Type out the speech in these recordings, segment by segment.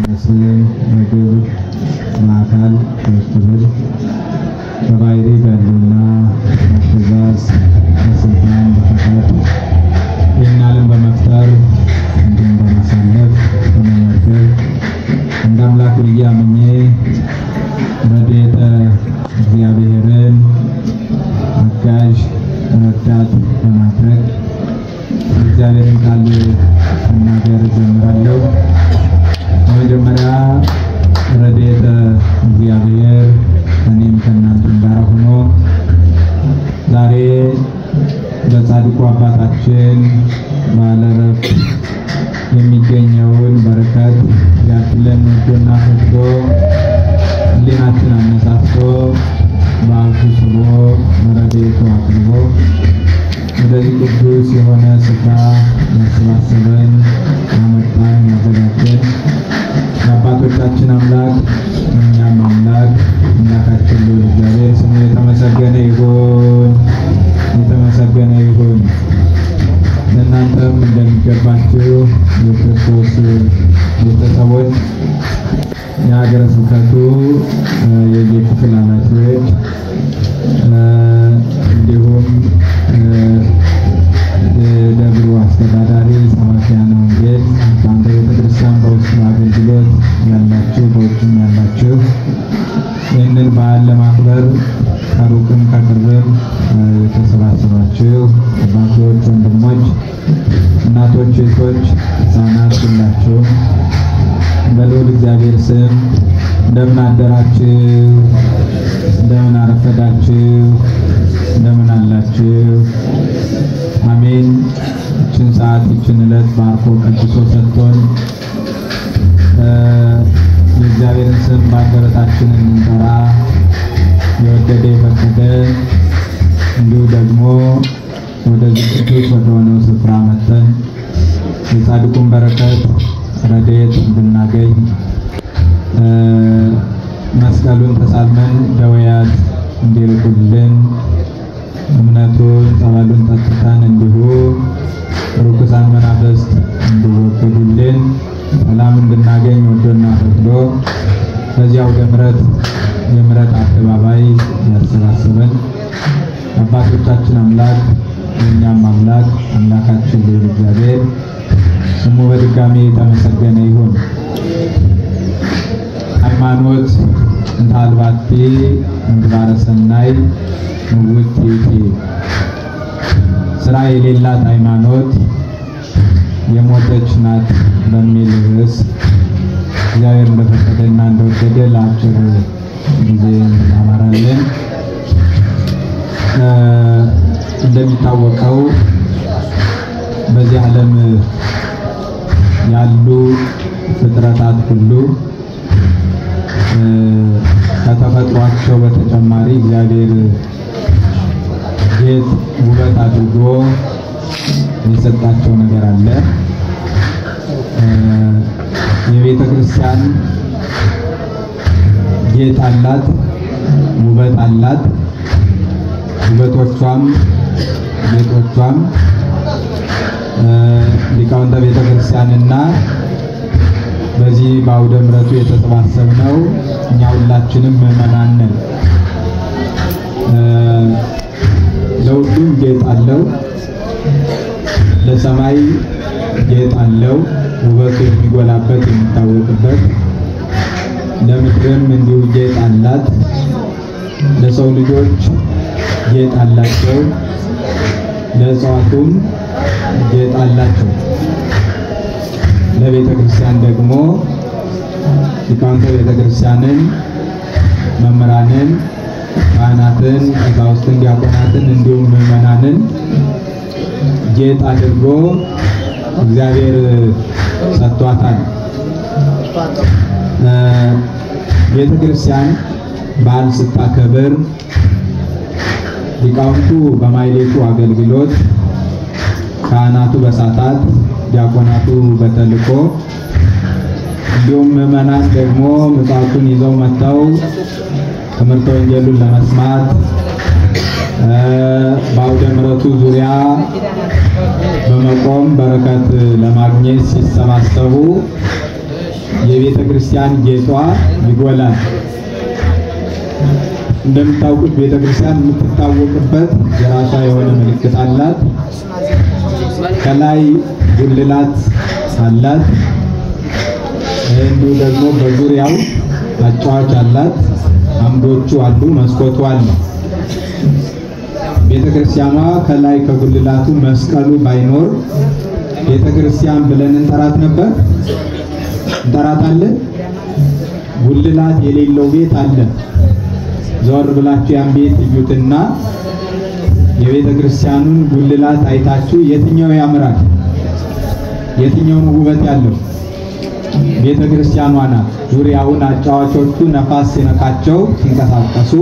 በስም በግብር በአካል በክብር በባህሪ በሕልውና በትእዛዝ በስልጣን በፈቃድ ይህን ዓለም በመፍጠር እንዲሁም በማሳለፍ በመመገብ እንደ አምላክ ብዬ አምኜ ረድኤተ እግዚአብሔርን አጋዥ ረዳት በማድረግ እግዚአብሔርን ቃል መናገር ጀምራለሁ። በመጀመሪያ ረድኤተ እግዚአብሔር ከእኔም ከእናንተም ጋር ሆኖ ዛሬ በጻድቁ አባታችን በዓለ ዕረፍት የሚገኘውን በረከት ያድለን ወዶና ፈቅዶ ሕሊናችን አነሳስቶ በአፉ ስቦ በረድኤቱ አቅርቦ ወደዚህ ቅዱስ የሆነ ስፍራ ያሰባሰበን ያመጣን ያዘጋጀን የአባቶቻችን አምላክ እኛም አምላካችን ልዑል እግዚአብሔር ስሙ የተመሰገነ ይሁን፣ የተመሰገነ ይሁን። ለእናንተም እንደሚገባችሁ የክርስቶስ ቤተሰቦች የሀገረ ስብከቱ የየክፍል ኃላፊዎች እንዲሁም ደብሩ አስተዳዳሪ ሰባክያነ ወንጌል በአንተ ቤተክርስቲያን በውስጥ አገልግሎት ያላችሁ በውጭም ያላችሁ ይህንን በዓል ለማክበር ከሩቅም ከቅርብም የተሰባሰባችሁ አባቶች፣ ወንድሞች፣ እናቶች፣ እህቶች፣ ሕፃናት ሁላችሁ በልዑል እግዚአብሔር ስም እንደምን አደራችሁ? እንደምን አረፈዳችሁ? እንደምን አላችሁ? አሜን። ይህችን ሰዓት ይህችን ዕለት ባርኮ ቀድሶ ሰጥቶን የእግዚአብሔርን ስም በአንደበታችን እንድንጠራ የወደደ የፈቀደ እንዲሁ ደግሞ ወደዚህ ቅዱስ ወደሆነው ስፍራ መጥተን የጻድቁን በረከት ረድኤት እንድናገኝ መስቀሉን ተሳልመን ደዌያት እንዲርቁልን እምነቱን ጸበሉን ጠጥተን እንዲሁ ርኩሳን መናፍስት እንዲወገዱልን ሰላም እንድናገኝ ወዶና ፈቅዶ በዚያው የምሕረት አደባባይ ያሰባሰበን አባቶቻችን አምላክ የእኛም አምላክ አምላካችን ልዑል እግዚአብሔር ስሙ በድጋሚ የተመሰገነ ይሁን። ሃይማኖት እንተ አልባቲ ምግባረ ሰናይ ምውዕቲ፣ ስራ የሌላት ሃይማኖት የሞተች ናት በሚል ርዕስ እግዚአብሔር እንደፈቀደና እንደወደደ ለአጭር ጊዜ እናማራለን። እንደሚታወቀው በዚህ ዓለም ያሉ ፍጥረታት ሁሉ ከተፈጥሯቸው በተጨማሪ እግዚአብሔር ጌጥ ውበት አድርጎ የሰጣቸው ነገር አለ። የቤተ ክርስቲያን ጌጥ አላት፣ ውበት አላት። ውበቶቿም ጌጦቿም ሊቃውንተ ቤተ ክርስቲያንና በዚህ በአውደ ምሕረቱ የተሰባሰብነው እኛ ሁላችንም ምዕመናን ነን። ለሁሉም ጌጥ አለው። ለሰማይ ጌጥ አለው፣ ውበቱ የሚጎላበት የሚታወቅበት። ለምድርም እንዲሁ ጌጥ አላት። ለሰው ልጆች ጌጥ አላቸው፣ ለእጽዋቱም ጌጥ አላቸው። ለቤተ ክርስቲያን ደግሞ ሊቃውንተ ቤተ ክርስቲያንን መምህራንን፣ ካህናትን፣ ቀሳውስትን፣ ዲያቆናትን እንዲሁም ምዕመናንን ጌጥ አድርጎ እግዚአብሔር ሰጥቷታል። ቤተ ክርስቲያን በዓል ስታከብር ሊቃውንቱ በማይሌቱ አገልግሎት፣ ካህናቱ በሳታት፣ ዲያቆናቱ በተልኮ እንዲሁም ምዕመናን ደግሞ ምጽዋቱን ይዘው መጥተው ትምህርተ ወንጌሉን ለመስማት በአውደ ምሕረቱ ዙሪያ በመቆም በረከት ለማግኘት ሲሰባሰቡ የቤተ ክርስቲያን ጌጧ ይጎላል። እንደምታውቁት ቤተ ክርስቲያን የምትታወቅበት የራሷ የሆነ ምልክት አላት። ከላይ ጉልላት አላት። እንዲሁ ደግሞ በዙሪያው አጫዋች አላት። አምዶቹ አሉ፣ መስኮቱ አለ። ቤተ ክርስቲያኗ ከላይ ከጉልላቱ መስቀሉ ባይኖር ቤተ ክርስቲያን ብለን እንጠራት ነበር? እንጠራታለን? ጉልላት የሌለው ቤት አለ። ዞር ብላችሁ ያን ቤት እዩትና የቤተ ክርስቲያኑን ጉልላት አይታችሁ የትኛው ያምራል? የትኛው ነው ውበት ያለው? ቤተ ክርስቲያኗ ናት። ዙሪያውን አጫዋቾቹ ነፋስ ሲነካቸው ሲንቀሳቀሱ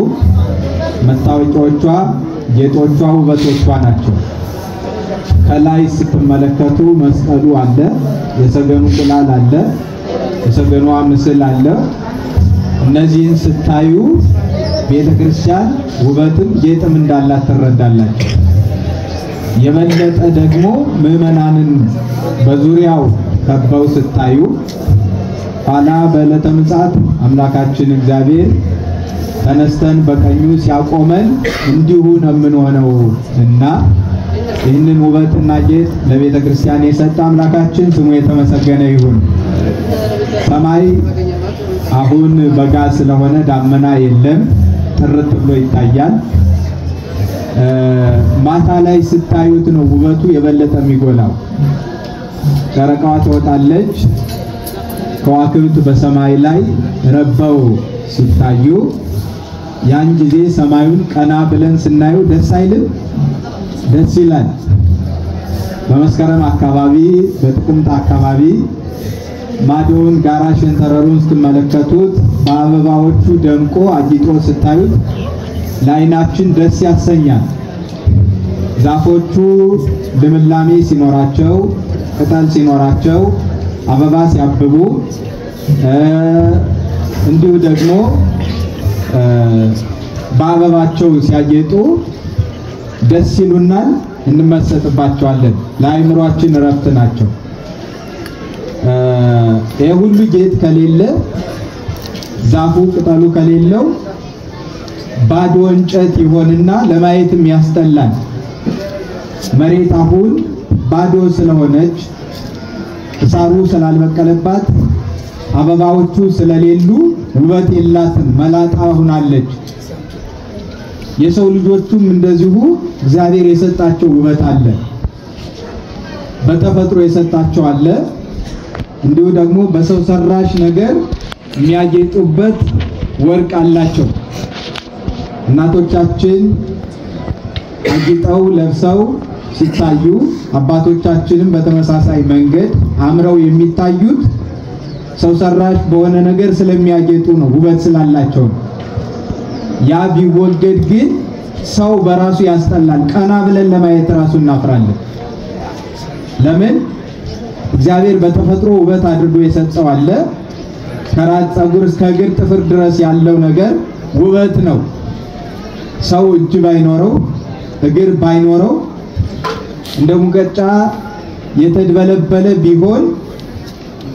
መታወቂያዎቿ፣ ጌጦቿ፣ ውበቶቿ ናቸው። ከላይ ስትመለከቱ መስቀሉ አለ፣ የሰገኑ ቁላል አለ፣ የሰገኗ ምስል አለ። እነዚህን ስታዩ ቤተ ክርስቲያን ውበትም ጌጥም እንዳላት ትረዳላችሁ። የበለጠ ደግሞ ምዕመናንን በዙሪያው ከበው ስታዩ ኋላ በዕለተ ምጽአት አምላካችን እግዚአብሔር ተነስተን በቀኙ ሲያቆመን እንዲሁ ነው የምንሆነው እና ይህንን ውበትና ጌጥ ለቤተ ክርስቲያን የሰጠ አምላካችን ስሙ የተመሰገነ ይሁን። ሰማይ አሁን በጋ ስለሆነ ዳመና የለም፣ ጥርት ብሎ ይታያል። ማታ ላይ ስታዩት ነው ውበቱ የበለጠ የሚጎላው። ጨረቃዋ ትወጣለች፣ ከዋክብት በሰማይ ላይ ረበው ሲታዩ ያን ጊዜ ሰማዩን ቀና ብለን ስናየው ደስ አይልም? ደስ ይላል። በመስከረም አካባቢ በጥቅምት አካባቢ ማዶውን ጋራ ሸንተረሩን ስትመለከቱት በአበባዎቹ ደምቆ አጊጦ ስታዩት ለዓይናችን ደስ ያሰኛል። ዛፎቹ ልምላሜ ሲኖራቸው፣ ቅጠል ሲኖራቸው፣ አበባ ሲያብቡ እንዲሁ ደግሞ በአበባቸው ሲያጌጡ ደስ ይሉናል፣ እንመሰጥባቸዋለን። ለአይምሮአችን እረፍት ናቸው። የሁሉ ጌጥ ከሌለ ዛፉ ቅጠሉ ከሌለው ባዶ እንጨት ይሆንና ለማየትም ያስጠላል። መሬት አሁን ባዶ ስለሆነች ሳሩ ስላልበቀለባት አበባዎቹ ስለሌሉ ውበት የላትም፣ መላጣ ሆናለች። የሰው ልጆቹም እንደዚሁ እግዚአብሔር የሰጣቸው ውበት አለ፣ በተፈጥሮ የሰጣቸው አለ። እንዲሁ ደግሞ በሰው ሰራሽ ነገር የሚያጌጡበት ወርቅ አላቸው። እናቶቻችን አጊጠው ለብሰው ሲታዩ አባቶቻችንም በተመሳሳይ መንገድ አምረው የሚታዩት ሰው ሰራሽ በሆነ ነገር ስለሚያጌጡ ነው፣ ውበት ስላላቸው። ያ ቢወገድ ግን ሰው በራሱ ያስጠላል። ቀና ብለን ለማየት ራሱ እናፍራለን። ለምን? እግዚአብሔር በተፈጥሮ ውበት አድርጎ የሰጠው አለ። ከራስ ፀጉር እስከ እግር ጥፍር ድረስ ያለው ነገር ውበት ነው። ሰው እጅ ባይኖረው እግር ባይኖረው እንደ ሙቀጫ የተድበለበለ ቢሆን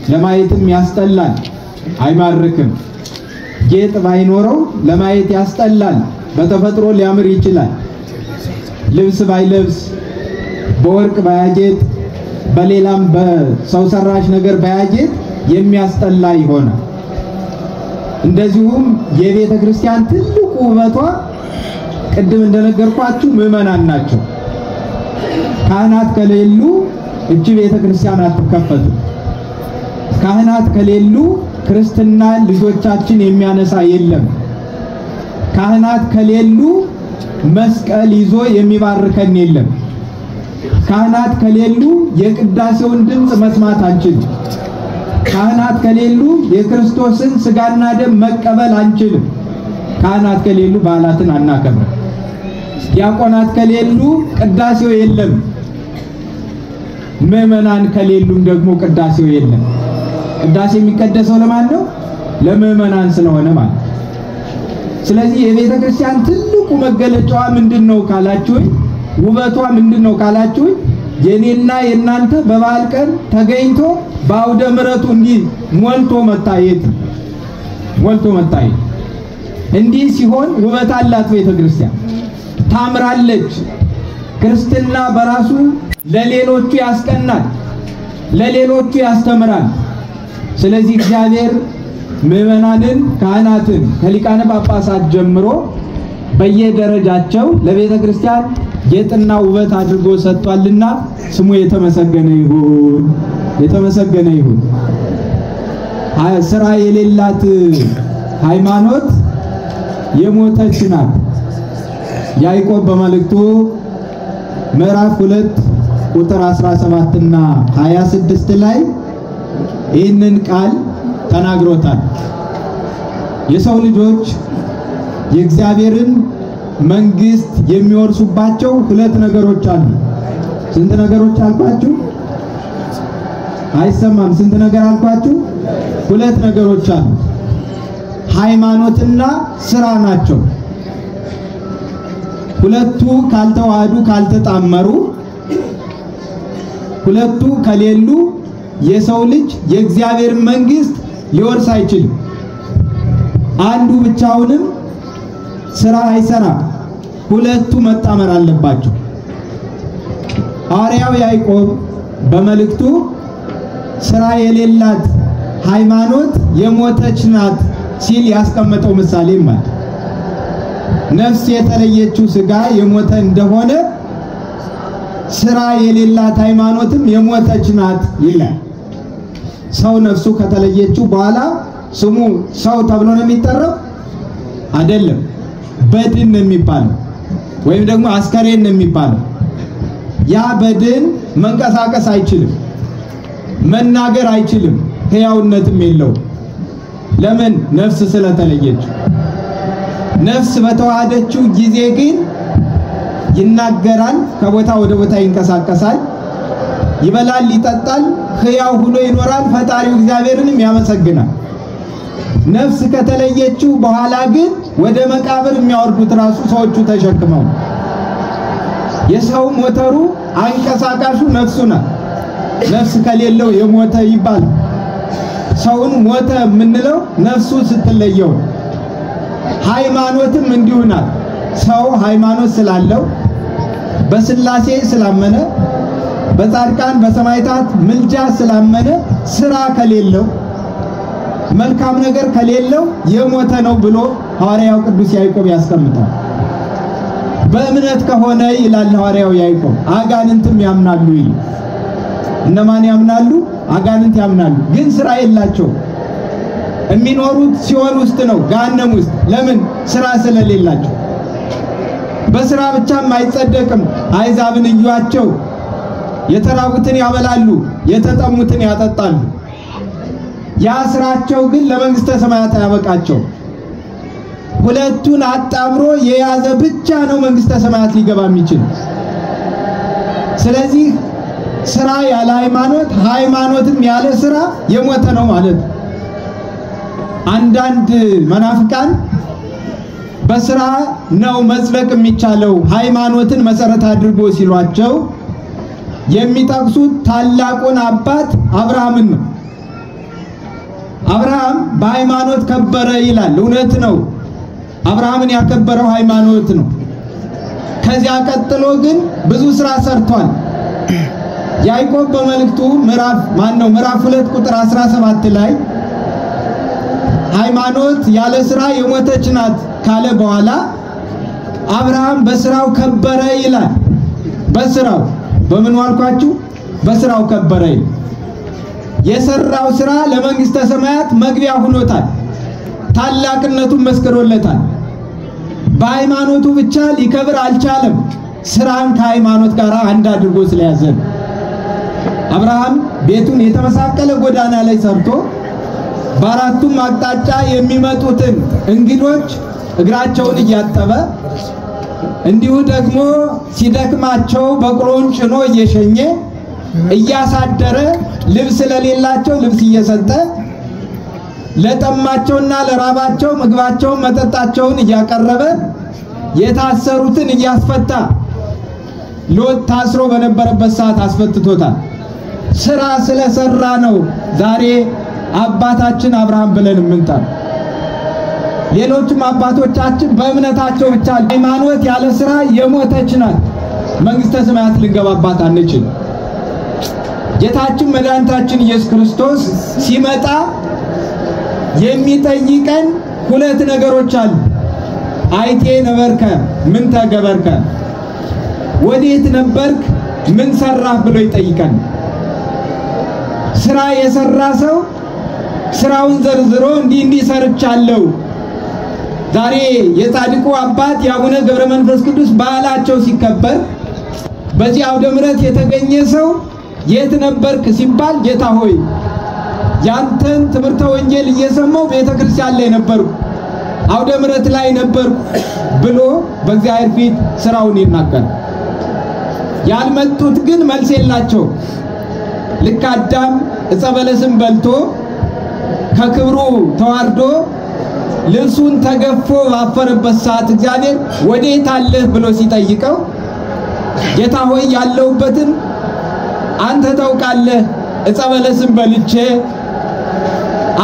ለማየትም ያስጠላል፣ አይማርክም። ጌጥ ባይኖረው ለማየት ያስጠላል፣ በተፈጥሮ ሊያምር ይችላል። ልብስ ባይለብስ በወርቅ ባያጌጥ በሌላም በሰው ሰራሽ ነገር ባያጌጥ የሚያስጠላ ይሆናል። እንደዚሁም የቤተ ክርስቲያን ትልቁ ውበቷ ቅድም እንደነገርኳችሁ ምዕመናን ናቸው። ካህናት ከሌሉ እቺ ቤተ ክርስቲያን አትከፈትም። ካህናት ከሌሉ ክርስትና ልጆቻችን የሚያነሳ የለም። ካህናት ከሌሉ መስቀል ይዞ የሚባርከን የለም። ካህናት ከሌሉ የቅዳሴውን ድምጽ መስማት አንችልም። ካህናት ከሌሉ የክርስቶስን ስጋና ደም መቀበል አንችልም። ካህናት ከሌሉ በዓላትን አናከብርም። ዲያቆናት ከሌሉ ቅዳሴው የለም። ምዕመናን ከሌሉም ደግሞ ቅዳሴው የለም። ቅዳሴ የሚቀደሰው ለማን ነው? ለምዕመናን ስለሆነ ማለት። ስለዚህ የቤተ ክርስቲያን ትልቁ መገለጫዋ ምንድነው ካላችሁኝ፣ ውበቷ ምንድነው ካላችሁኝ፣ የኔና የናንተ በበዓል ቀን ተገኝቶ በአውደ ምሕረቱ እንዲህ ሞልቶ መታየት እንዲህ ሲሆን ውበት አላት ቤተክርስቲያን፣ ታምራለች። ክርስትና በራሱ ለሌሎቹ ያስቀናል፣ ለሌሎቹ ያስተምራል። ስለዚህ እግዚአብሔር ምዕመናንን ካህናትን ከሊቃነ ጳጳሳት ጀምሮ በየደረጃቸው ለቤተክርስቲያን ጌጥና ውበት አድርጎ ሰጥቷልና ስሙ የተመሰገነ ይሁን። ስራ የሌላት ሃይማኖት የሞተች ናት። ያዕቆብ በመልእክቱ ምዕራፍ 2 ቁጥር 17 እና 26 ላይ ይህንን ቃል ተናግሮታል። የሰው ልጆች የእግዚአብሔርን መንግስት የሚወርሱባቸው ሁለት ነገሮች አሉ። ስንት ነገሮች አልኳችሁ? አይሰማም። ስንት ነገር አልኳችሁ? ሁለት ነገሮች አሉ። ሃይማኖትና ስራ ናቸው። ሁለቱ ካልተዋሃዱ ካልተጣመሩ፣ ሁለቱ ከሌሉ የሰው ልጅ የእግዚአብሔር መንግስት ሊወርስ አይችልም። አንዱ ብቻውንም ስራ አይሰራም። ሁለቱ መጣመር አለባቸው። ሐዋርያው ያዕቆብ በመልእክቱ ስራ የሌላት ሃይማኖት የሞተች ናት ሲል ያስቀመጠው ምሳሌ ማለት ነፍስ የተለየችው ስጋ የሞተ እንደሆነ ስራ የሌላት ሃይማኖትም የሞተች ናት ይላል። ሰው ነፍሱ ከተለየችው በኋላ ስሙ ሰው ተብሎ ነው የሚጠራው አይደለም፣ በድን ነው የሚባለው ወይም ደግሞ አስከሬን ነው የሚባለው። ያ በድን መንቀሳቀስ አይችልም፣ መናገር አይችልም፣ ሕያውነትም የለው። ለምን? ነፍስ ስለተለየችው። ነፍስ በተዋሃደችው ጊዜ ግን ይናገራል፣ ከቦታ ወደ ቦታ ይንቀሳቀሳል፣ ይበላል፣ ይጠጣል፣ ሕያው ሆኖ ይኖራል፣ ፈጣሪው እግዚአብሔርንም ያመሰግናል። ነፍስ ከተለየችው በኋላ ግን ወደ መቃብር የሚያወርዱት ራሱ ሰዎቹ ተሸክመው። የሰው ሞተሩ አንቀሳቃሹ ነፍሱ ናት። ነፍስ ከሌለው የሞተ ይባላል። ሰውን ሞተ የምንለው ነፍሱ ስትለየው። ሃይማኖትም እንዲሁ ናት። ሰው ሃይማኖት ስላለው በስላሴ ስላመነ በጻድቃን በሰማዕታት ምልጃ ስላመነ ስራ ከሌለው መልካም ነገር ከሌለው የሞተ ነው ብሎ ሐዋርያው ቅዱስ ያዕቆብ ያስቀምጣል። በእምነት ከሆነ ይላል ሐዋርያው ያዕቆብ አጋንንትም ያምናሉ ይላል። እነማን ያምናሉ? አጋንንት ያምናሉ፣ ግን ስራ የላቸው። የሚኖሩት ሲኦል ውስጥ ነው፣ ገሃነም ውስጥ። ለምን? ስራ ስለሌላቸው። በስራ ብቻም አይጸደቅም። አሕዛብን እዩዋቸው፣ የተራቡትን ያበላሉ፣ የተጠሙትን ያጠጣሉ። ያ ስራቸው ግን ለመንግስተ ሰማያት ያበቃቸው። ሁለቱን አጣምሮ የያዘ ብቻ ነው መንግስተ ሰማያት ሊገባ የሚችል። ስለዚህ ስራ ያለ ሃይማኖት፣ ሃይማኖትም ያለ ስራ የሞተ ነው ማለት። አንዳንድ መናፍቃን በስራ ነው መጽደቅ የሚቻለው ሃይማኖትን መሰረት አድርጎ ሲሏቸው የሚጠቅሱት ታላቁን አባት አብርሃምን ነው። አብርሃም በሃይማኖት ከበረ ይላል። እውነት ነው። አብርሃምን ያከበረው ሃይማኖት ነው። ከዚያ ቀጥሎ ግን ብዙ ስራ ሰርቷል። ያዕቆብ በመልእክቱ ምዕራፍ 2 ቁጥር 17 ላይ ሃይማኖት ያለ ስራ የሞተች ናት ካለ በኋላ አብርሃም በስራው ከበረ ይላል። በስራው በምን ዋልኳችሁ? በስራው ከበረ ይላል። የሰራው ስራ ለመንግስተ ሰማያት መግቢያ ሆኖታል። ታላቅነቱን መስክሮለታል። በሃይማኖቱ ብቻ ሊከብር አልቻለም። ስራን ከሃይማኖት ጋር አንድ አድርጎ ስለያዘ አብርሃም ቤቱን የተመሳቀለ ጎዳና ላይ ሰርቶ በአራቱም አቅጣጫ የሚመጡትን እንግዶች እግራቸውን እያጠበ እንዲሁ ደግሞ ሲደክማቸው በቅሎን ጭኖ እየሸኘ እያሳደረ ልብስ ለሌላቸው ልብስ እየሰጠ ለጠማቸውና ለራባቸው ምግባቸውን መጠጣቸውን እያቀረበ የታሰሩትን እያስፈታ ሎጥ ታስሮ በነበረበት ሰዓት አስፈትቶታል። ስራ ስለሰራ ነው ዛሬ አባታችን አብርሃም ብለን የምንጠራው። ሌሎችም አባቶቻችን በእምነታቸው ብቻ ሃይማኖት ያለ ስራ የሞተች ናት። መንግስተ ሰማያት ልንገባባት አንችል። ጌታችን መድኃኒታችን ኢየሱስ ክርስቶስ ሲመጣ የሚጠይቀን ሁለት ነገሮች አሉ። አይቴ ነበርከ ምን ተገበርከ፣ ወዴት ነበርክ ምን ሰራህ ብሎ ይጠይቀን። ስራ የሰራ ሰው ስራውን ዘርዝሮ እንዲህ ሰርቻለሁ። ዛሬ የጻድቁ አባት የአቡነ ገብረ መንፈስ ቅዱስ በዓላቸው ሲከበር በዚህ አውደ ምሕረት የተገኘ ሰው የት ነበርክ ሲባል ጌታ ሆይ ያንተን ትምህርተ ወንጌል እየሰማው ቤተክርስቲያን ላይ ነበርኩ፣ አውደ ምሕረት ላይ ነበርኩ ብሎ በእግዚአብሔር ፊት ስራውን ይናገራል። ያልመጡት ግን መልስ የላቸው። ልክ አዳም ዕፀ በለስን በልቶ ከክብሩ ተዋርዶ ልብሱን ተገፎ ባፈረበት ሰዓት እግዚአብሔር ወዴት አለህ ብሎ ሲጠይቀው ጌታ ሆይ ያለውበትን አንተ ታውቃለህ፣ ዕፀ በለስን በልቼ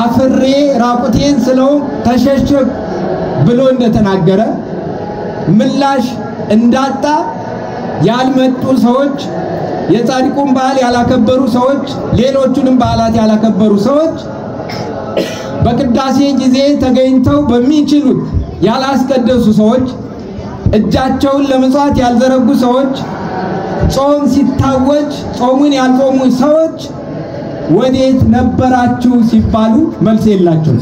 አፍሬ ራቁቴን ስለው ተሸሸግ ብሎ እንደተናገረ ምላሽ እንዳጣ ያልመጡ ሰዎች፣ የጻድቁን በዓል ያላከበሩ ሰዎች፣ ሌሎቹንም በዓላት ያላከበሩ ሰዎች በቅዳሴ ጊዜ ተገኝተው በሚችሉት ያላስቀደሱ ሰዎች፣ እጃቸውን ለምጽዋት ያልዘረጉ ሰዎች፣ ጾም ሲታወጅ ጾሙን ያልጾሙ ሰዎች ወዴት ነበራችሁ ሲባሉ መልስ የላቸው።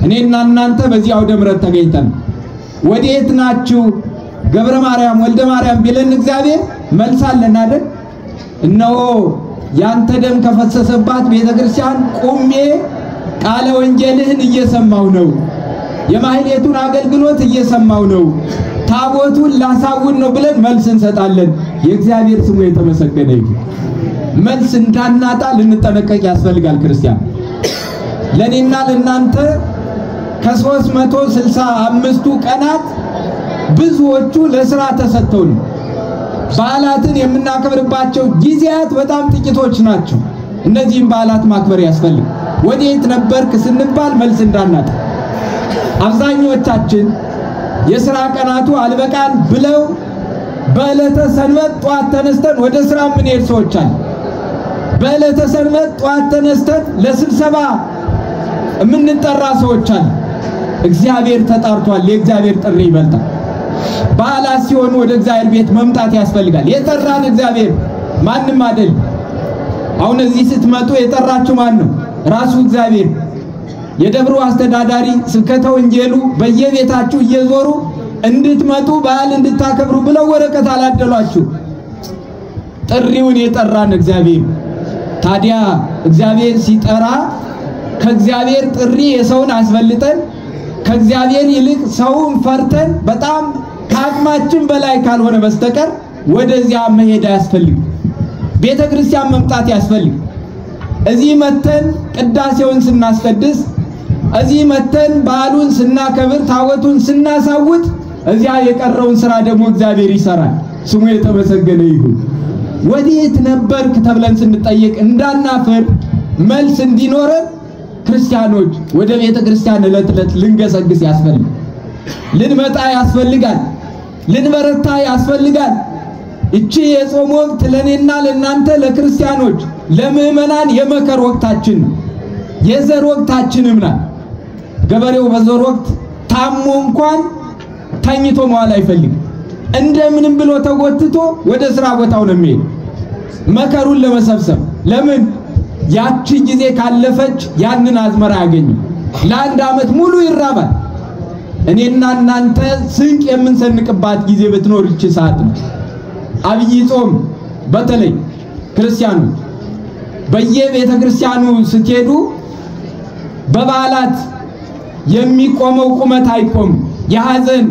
እኔና እናንተ በዚህ አውደ ምሕረት ተገኝተን ወዴት ናችሁ ገብረ ማርያም ወልደ ማርያም ቢለን እግዚአብሔር መልስ አለን አይደል? እነሆ ያንተ ደም ከፈሰሰባት ቤተክርስቲያን ቁሜ ቃለ ወንጌልህን እየሰማው ነው፣ የማህሌቱን አገልግሎት እየሰማው ነው፣ ታቦቱን ላሳውን ነው ብለን መልስ እንሰጣለን። የእግዚአብሔር ስሙ የተመሰገነ ይሁን። መልስ እንዳናጣ ልንጠነቀቅ ያስፈልጋል። ክርስቲያን ለኔና ለናንተ ከ365ቱ ቀናት ብዙዎቹ ለሥራ ተሰጥተውን በዓላትን የምናከብርባቸው ጊዜያት በጣም ጥቂቶች ናቸው። እነዚህን በዓላት ማክበር ያስፈልጋል። ወዴት ነበርክ ስንባል መልስ እንዳናጣ። አብዛኞቻችን የሥራ ቀናቱ አልበቃን ብለው በዕለተ ሰንበት ጧት ተነስተን ወደ ሥራ የምንሄድ ሰዎች አሉ። በዕለተ ሰንበት ጧት ተነስተን ለስብሰባ የምንጠራ ሰዎች አሉ። እግዚአብሔር ተጣርቷል። የእግዚአብሔር ጥሪ ይበልጣል። በዓላት ሲሆኑ ወደ እግዚአብሔር ቤት መምጣት ያስፈልጋል። የጠራን እግዚአብሔር ማንም አይደል። አሁን እዚህ ስትመጡ የጠራችሁ ማን ነው? ራሱ እግዚአብሔር። የደብሩ አስተዳዳሪ ስብከተ ወንጌሉ በየቤታችሁ እየዞሩ እንድትመጡ በዓል እንድታከብሩ ብለው ወረቀት አላደሏችሁ። ጥሪውን የጠራን እግዚአብሔር። ታዲያ እግዚአብሔር ሲጠራ ከእግዚአብሔር ጥሪ የሰውን አስፈልጠን ከእግዚአብሔር ይልቅ ሰውን ፈርተን በጣም ከአቅማችን በላይ ካልሆነ በስተቀር ወደዚያ መሄድ አያስፈልግም። ቤተክርስቲያን መምጣት ያስፈልግ። እዚህ መተን ቅዳሴውን ስናስቀድስ፣ እዚህ መተን በዓሉን ስናከብር፣ ታቦቱን ስናሳውት፣ እዚያ የቀረውን ስራ ደግሞ እግዚአብሔር ይሰራል። ስሙ የተመሰገነ ይሁን። ወዴት ነበርክ ተብለን ስንጠየቅ እንዳናፈር መልስ እንዲኖረን ክርስቲያኖች ወደ ቤተክርስቲያን ዕለት ዕለት ልንገሰግስ ያስፈልጋል። ልንመጣ ያስፈልጋል። ልንበረታ ያስፈልጋል። እቺ የጾም ወቅት ለኔና ለናንተ ለክርስቲያኖች ለምእመናን የመከር ወቅታችን ነው። የዘር ወቅታችንም ናት። ገበሬው በዘር ወቅት ታሞ እንኳን ተኝቶ መዋል አይፈልግም። እንደምንም ብሎ ተጎትቶ ወደ ስራ ቦታው ነው የሚሄድ መከሩን ለመሰብሰብ። ለምን? ያቺ ጊዜ ካለፈች ያንን አዝመራ ያገኛል። ለአንድ ዓመት ሙሉ ይራባል። እኔና እናንተ ስንቅ የምንሰንቅባት ጊዜ ብትኖር እቺ ሰዓት ነው። አብይ ጾም በተለይ ክርስቲያኖች በየቤተ ክርስቲያኑ ስትሄዱ በበዓላት የሚቆመው ቁመት አይቆም። የሐዘን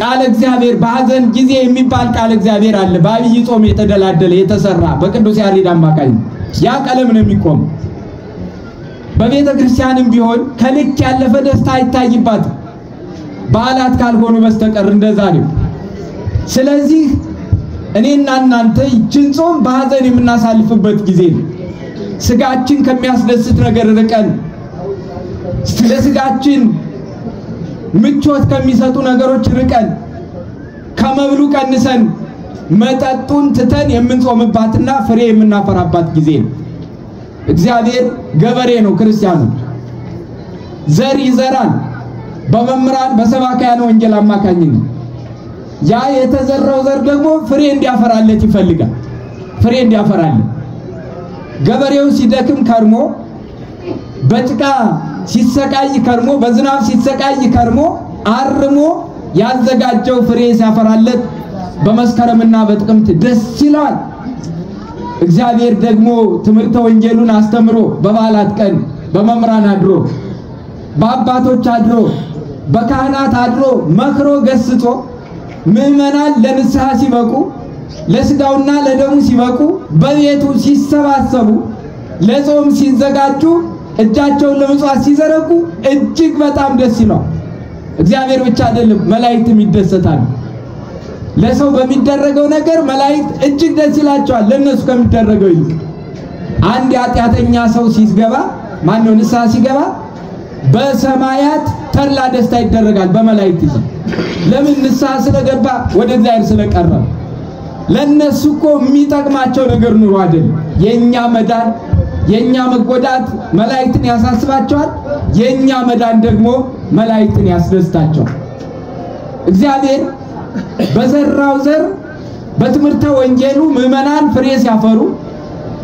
ቃል እግዚአብሔር በሐዘን ጊዜ የሚባል ቃል እግዚአብሔር አለ። በአብይ ጾም የተደላደለ የተሰራ በቅዱስ ያሬድ አማካኝነት ያ ቀለም ነው የሚቆም። በቤተ ክርስቲያንም ቢሆን ከልክ ያለፈ ደስታ አይታይባትም በዓላት ካልሆኑ በስተቀር እንደዛ ነው። ስለዚህ እኔና እናንተ ይችን ጾም በሐዘን የምናሳልፍበት ጊዜ ነው። ስጋችን ከሚያስደስት ነገር ርቀን ስለ ስጋችን ምቾት ከሚሰጡ ነገሮች ርቀን ከመብሉ ቀንሰን መጠጡን ትተን የምንጾምባትና ፍሬ የምናፈራባት ጊዜ ነው። እግዚአብሔር ገበሬ ነው። ክርስቲያኑ ዘር ይዘራል በመምራን በሰባካያን ወንጌል አማካኝነት። ያ የተዘራው ዘር ደግሞ ፍሬ እንዲያፈራለት ይፈልጋል። ፍሬ እንዲያፈራለት ገበሬው ሲደክም ከርሞ በጭቃ ሲሰቃይ ከርሞ በዝናብ ሲሰቃይ ከርሞ አርሞ ያዘጋጀው ፍሬ ሲያፈራለት በመስከረምና በጥቅምት ደስ ይላል። እግዚአብሔር ደግሞ ትምህርተ ወንጌሉን አስተምሮ በበዓላት ቀን በመምራን አድሮ በአባቶች አድሮ በካህናት አድሮ መክሮ ገስጾ ምእመናን ለንስሐ ሲበቁ ለስጋውና ለደሙ ሲበቁ በቤቱ ሲሰባሰቡ ለጾም ሲዘጋጁ እጃቸውን ለምጽዋት ሲዘረጉ እጅግ በጣም ደስ ይላል። እግዚአብሔር ብቻ አይደለም መላእክትም ይደሰታሉ። ለሰው በሚደረገው ነገር መላእክት እጅግ ደስ ይላቸዋል ለነሱ ከሚደረገው ይልቅ። አንድ ኃጢአተኛ ሰው ሲገባ ማነው ንስሐ ሲገባ በሰማያት ተድላ ደስታ ይደረጋል በመላእክት ይዘ። ለምን ንስሐ ስለገባ ወደ እግዚአብሔር ስለቀረበ። ለነሱ እኮ የሚጠቅማቸው ነገር ኑሮ አይደል። የኛ መዳን የኛ መጎዳት መላእክትን ያሳስባቸዋል። የኛ መዳን ደግሞ መላእክትን ያስደስታቸዋል። እግዚአብሔር በዘራው ዘር በትምህርተ ወንጌሉ ምእመናን ፍሬ ሲያፈሩ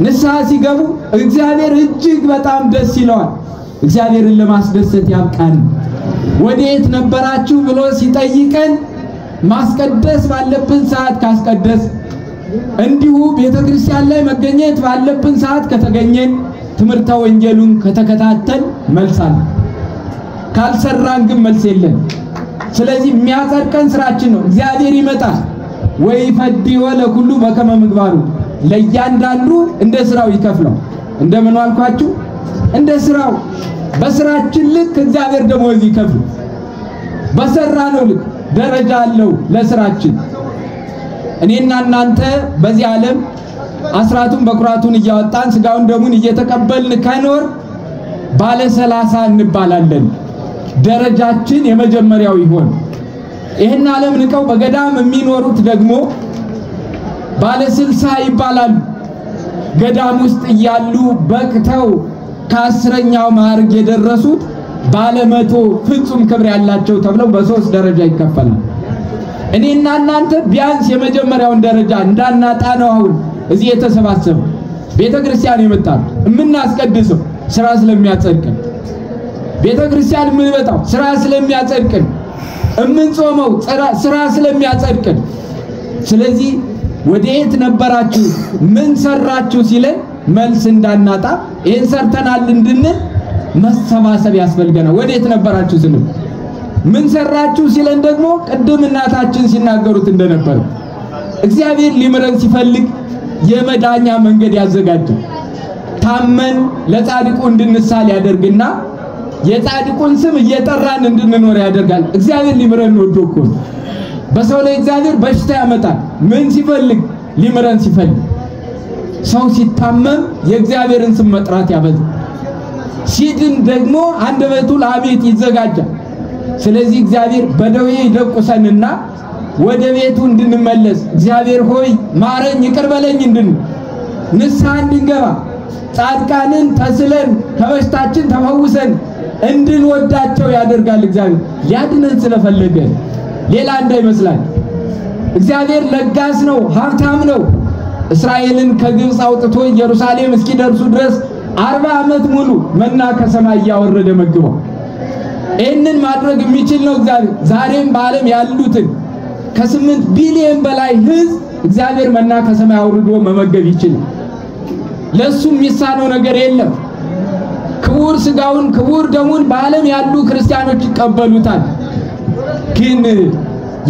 ንስሐ ሲገቡ እግዚአብሔር እጅግ በጣም ደስ ይለዋል። እግዚአብሔርን ለማስደሰት ያብቃን። ወዴት ነበራችሁ ብሎ ሲጠይቀን ማስቀደስ ባለብን ሰዓት ካስቀደስ፣ እንዲሁ ቤተክርስቲያን ላይ መገኘት ባለብን ሰዓት ከተገኘን፣ ትምህርተ ወንጌሉን ከተከታተል መልስ አለ። ካልሰራን ግን መልስ የለም። ስለዚህ የሚያጸድቀን ስራችን ነው። እግዚአብሔር ይመጣል ወይ ፈዲዮ ለኩሉ በከመ ምግባሩ፣ ለእያንዳንዱ እንደ ስራው ይከፍለው። እንደምን ዋልኳችሁ? እንደ ስራው በስራችን ልክ እግዚአብሔር ደሞዝ ይከፍል። በሰራነው ልክ ደረጃ አለው ለስራችን። እኔና እናንተ በዚህ ዓለም አስራቱን በኩራቱን እያወጣን ስጋውን ደሙን እየተቀበልን ከኖር ባለ 30 እንባላለን። ደረጃችን የመጀመሪያው ይሆን። ይሄን ዓለም ንቀው በገዳም የሚኖሩት ደግሞ ባለ 60 ይባላሉ። ገዳም ውስጥ እያሉ በቅተው ከ10ኛው ማዕረግ የደረሱት ባለ 100 ፍጹም ክብር ያላቸው ተብለው በ3 ደረጃ ይከፈላል። እኔና እናንተ ቢያንስ የመጀመሪያውን ደረጃ እንዳናጣ ነው አሁን እዚህ የተሰባሰበ ቤተክርስቲያን የመጣው። የምናስቀድሰው ስራ ስለሚያጸድቅን፣ ቤተክርስቲያን የምንመጣው ስራ ስለሚያጸድቅን፣ የምንጾመው ስራ ስለሚያጸድቅን። ስለዚህ ወዴት ነበራችሁ ምን ሰራችሁ ሲለን መልስ እንዳናጣ ይሄን ሰርተናል እንድንል መሰባሰብ ያስፈልገናል። ወዴት ነበራችሁ ስንል ምን ሰራችሁ ሲለን ደግሞ ቅድም እናታችን ሲናገሩት እንደነበር እግዚአብሔር ሊምረን ሲፈልግ የመዳኛ መንገድ ያዘጋጃል። ታመን ለጻድቁ እንድንሳል ያደርግና የጻድቁን ስም እየጠራን እንድንኖር ያደርጋል። እግዚአብሔር ሊምረን ወዶኮ በሰው ላይ እግዚአብሔር በሽታ ያመጣል። ምን ሲፈልግ? ሊምረን ሲፈልግ። ሰው ሲታመም የእግዚአብሔርን ስም መጥራት ያበዛል። ሲድን ደግሞ አንደበቱ ለሐሜት ይዘጋጃል። ስለዚህ እግዚአብሔር በደዌ ይደቁሰንና ወደ ቤቱ እንድንመለስ እግዚአብሔር ሆይ ማረኝ ይቅር በለኝ እንድን ንስሐ እንድንገባ ጻድቃንን ተስለን ከበሽታችን ተፈውሰን እንድንወዳቸው ያደርጋል። እግዚአብሔር ሊያድነን ስለፈለገ ሌላ እንዳይመስላል። እግዚአብሔር ለጋስ ነው፣ ሀብታም ነው። እስራኤልን ከግብጽ አውጥቶ ኢየሩሳሌም እስኪደርሱ ድረስ 40 ዓመት ሙሉ መና ከሰማይ ያወረደ መግበው። ይህንን ማድረግ የሚችል ነው እግዚአብሔር። ዛሬም በዓለም ያሉትን ከ8 ቢሊዮን በላይ ህዝብ እግዚአብሔር መና ከሰማይ አውርዶ መመገብ ይችላል። ለሱ የሚሳነው ነገር የለም። ክቡር ስጋውን ክቡር ደሙን በዓለም ያሉ ክርስቲያኖች ይቀበሉታል። ግን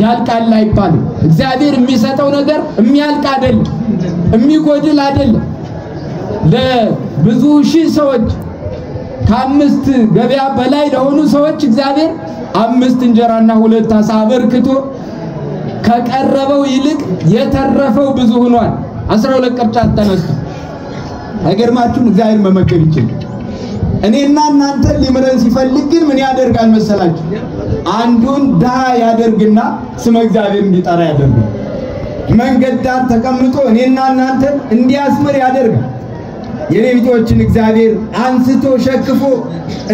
ያልቃል አይባልም። እግዚአብሔር የሚሰጠው ነገር የሚያልቅ አይደለም፣ የሚጎድል አይደለም። ለብዙ ሺህ ሰዎች ከ5 ገበያ በላይ ለሆኑ ሰዎች እግዚአብሔር 5 እንጀራና 2 ዓሣ አበርክቶ ከቀረበው ይልቅ የተረፈው ብዙ ሆኗል 12 ቅርጫት ተነስቶ አይገርማችሁም እግዚአብሔር መመገብ ይችላል እኔና እናንተ ሊምረን ሲፈልግ ግን ምን ያደርጋል መሰላችሁ አንዱን ዳህ ያደርግና ስመ እግዚአብሔር እንዲጠራ ያደርጋል መንገድ ዳር ተቀምጦ እኔና እናንተ እንዲያስምር ያደርጋል የሌሊቶችን እግዚአብሔር አንስቶ ሸክፎ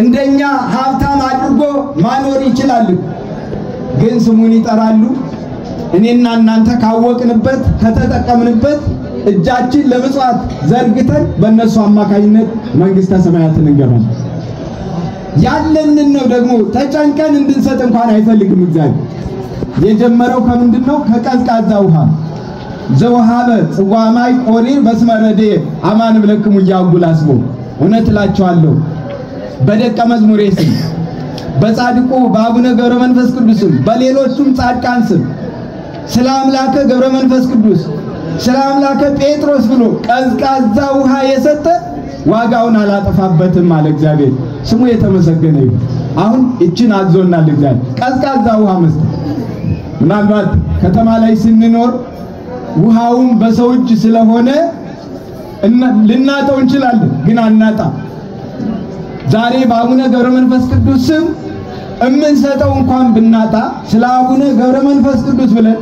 እንደኛ ሀብታም አድርጎ ማኖር ይችላል ግን ስሙን ይጠራሉ እኔና እናንተ ካወቅንበት ከተጠቀምንበት እጃችን ለምጽዋት ዘርግተን በእነሱ አማካኝነት መንግስተ ሰማያትን እንገባለን ያለንን ነው ደግሞ ተጨንቀን እንድንሰጥ እንኳን አይፈልግም እግዚአብሔር የጀመረው ከምንድነው ከቀዝቃዛ ውሃ ዘውሃበ ጽዋማይ ቆሪር በስመረደ አማን ብለክሙ ያጉላስቦ እውነትላችኋለሁ በደቀ መዝሙሬ ስም በጻድቁ በአቡነ ገብረ መንፈስ ቅዱስ በሌሎችም ጻድቃን ስም ስለ አምላከ ገብረ መንፈስ ቅዱስ ስለ አምላከ ጴጥሮስ ብሎ ቀዝቃዛ ውሃ የሰጠ ዋጋውን አላጠፋበትም አለ እግዚአብሔር ስሙ የተመሰገነ ይሁን አሁን እቺን አዞናል እግዚአብሔር ቀዝቃዛ ውሃ መስጠት ምናልባት ከተማ ላይ ስንኖር ውሃውን በሰው እጅ ስለሆነ ልናጠው እንችላለን ግን አናጣ ዛሬ በአቡነ ገብረ መንፈስ ቅዱስ ስም እምንሰጠው እንኳን ብናጣ ስለ አቡነ ገብረ መንፈስ ቅዱስ ብለን